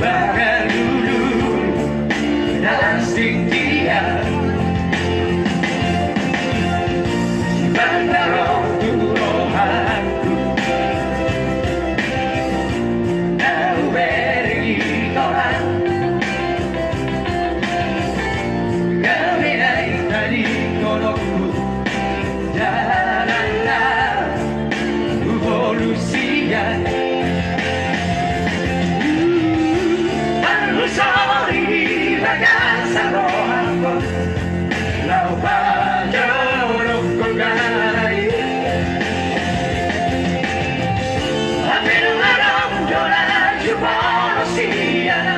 Bahkan dulu dalam setia Bantaro turohanku Nau bergi koran Kaminai tadi konoku Jalanlah evolusia Sorry, ragazza rohanko Lau pagano con gai Almeno una rondola ci buono sia